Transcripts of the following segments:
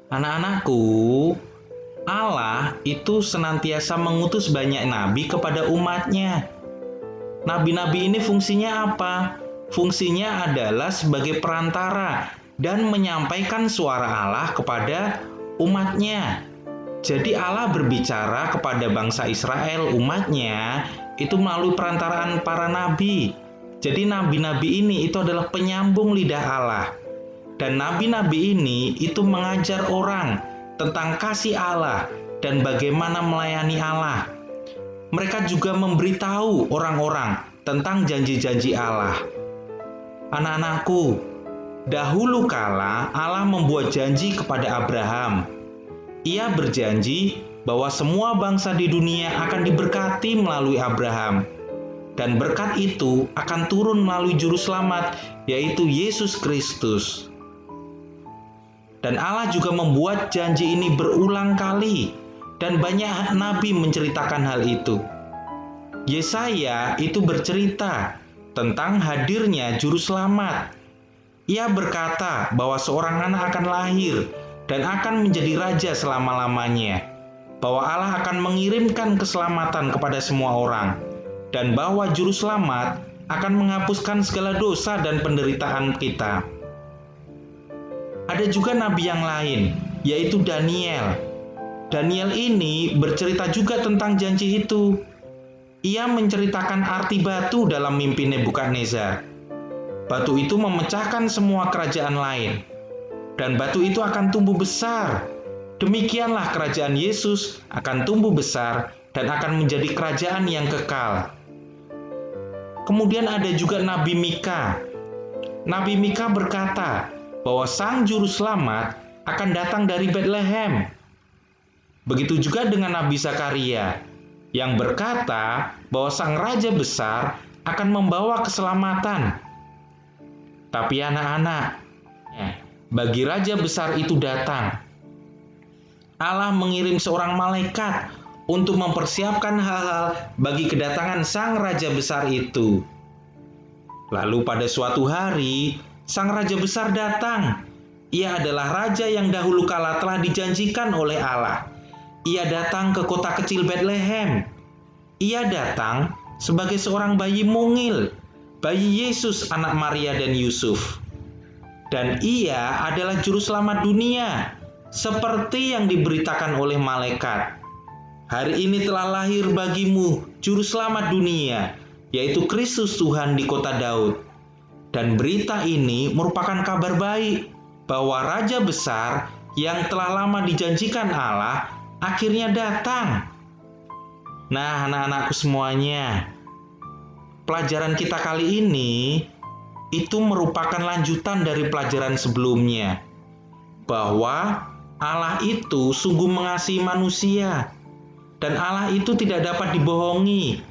Anak-anakku, Allah itu senantiasa mengutus banyak nabi kepada umatnya. Nabi-nabi ini fungsinya apa? Fungsinya adalah sebagai perantara dan menyampaikan suara Allah kepada umatnya. Jadi Allah berbicara kepada bangsa Israel, umatnya, itu melalui perantaraan para nabi. Jadi nabi-nabi ini itu adalah penyambung lidah Allah. Dan nabi-nabi ini itu mengajar orang tentang kasih Allah dan bagaimana melayani Allah. Mereka juga memberitahu orang-orang tentang janji-janji Allah. Anak-anakku, dahulu kala Allah membuat janji kepada Abraham. Ia berjanji bahwa semua bangsa di dunia akan diberkati melalui Abraham. Dan berkat itu akan turun melalui juru selamat, yaitu Yesus Kristus. Dan Allah juga membuat janji ini berulang kali, dan banyak nabi menceritakan hal itu. Yesaya itu bercerita tentang hadirnya juru selamat. Ia berkata bahwa seorang anak akan lahir dan akan menjadi raja selama-lamanya, bahwa Allah akan mengirimkan keselamatan kepada semua orang, dan bahwa juru selamat akan menghapuskan segala dosa dan penderitaan kita. Ada juga nabi yang lain, yaitu Daniel. Daniel ini bercerita juga tentang janji itu. Ia menceritakan arti batu dalam mimpi Nebukadnezar. Batu itu memecahkan semua kerajaan lain, dan batu itu akan tumbuh besar. Demikianlah kerajaan Yesus akan tumbuh besar dan akan menjadi kerajaan yang kekal. Kemudian ada juga Nabi Mika. Nabi Mika berkata bahwa Sang Juru Selamat akan datang dari Bethlehem. Begitu juga dengan Nabi Zakaria yang berkata bahwa Sang Raja Besar akan membawa keselamatan. Tapi anak-anak, bagi Raja Besar itu datang, Allah mengirim seorang malaikat untuk mempersiapkan hal-hal bagi kedatangan Sang Raja Besar itu. Lalu pada suatu hari, Sang Raja Besar datang. Ia adalah Raja yang dahulu kala telah dijanjikan oleh Allah. Ia datang ke kota kecil Bethlehem. Ia datang sebagai seorang bayi mungil, bayi Yesus anak Maria dan Yusuf. Dan ia adalah juru selamat dunia, seperti yang diberitakan oleh malaikat. Hari ini telah lahir bagimu juru selamat dunia, yaitu Kristus Tuhan di kota Daud. Dan berita ini merupakan kabar baik bahwa Raja Besar yang telah lama dijanjikan Allah akhirnya datang. Nah, anak-anakku semuanya, pelajaran kita kali ini itu merupakan lanjutan dari pelajaran sebelumnya, bahwa Allah itu sungguh mengasihi manusia. Dan Allah itu tidak dapat dibohongi.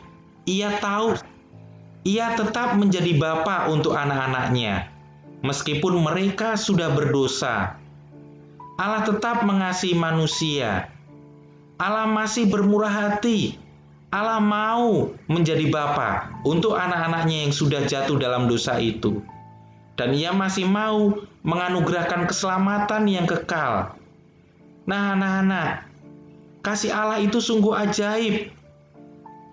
Ia tahu, ia tetap menjadi Bapa untuk anak-anaknya, meskipun mereka sudah berdosa. Allah tetap mengasihi manusia. Allah masih bermurah hati. Allah mau menjadi Bapa untuk anak-anaknya yang sudah jatuh dalam dosa itu. Dan ia masih mau menganugerahkan keselamatan yang kekal. Nah, anak-anak, kasih Allah itu sungguh ajaib.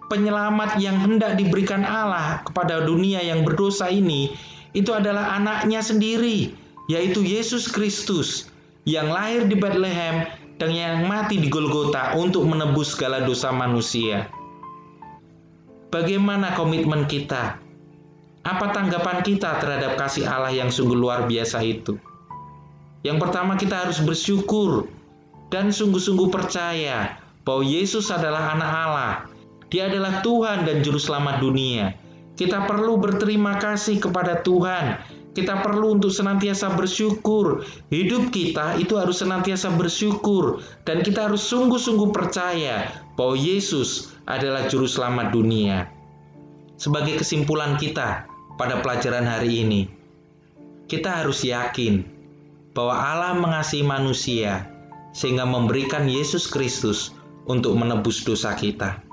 Penyelamat yang hendak diberikan Allah kepada dunia yang berdosa ini, itu adalah anaknya sendiri, yaitu Yesus Kristus, yang lahir di Bethlehem dan yang mati di Golgota untuk menebus segala dosa manusia. Bagaimana komitmen kita? Apa tanggapan kita terhadap kasih Allah yang sungguh luar biasa itu? Yang pertama, kita harus bersyukur dan sungguh-sungguh percaya bahwa Yesus adalah anak Allah. Dia adalah Tuhan dan Juru Selamat dunia. Kita perlu berterima kasih kepada Tuhan. Kita perlu untuk senantiasa bersyukur. Hidup kita itu harus senantiasa bersyukur. Dan kita harus sungguh-sungguh percaya bahwa Yesus adalah Juru Selamat dunia. Sebagai kesimpulan kita pada pelajaran hari ini, kita harus yakin bahwa Allah mengasihi manusia, sehingga memberikan Yesus Kristus untuk menebus dosa kita.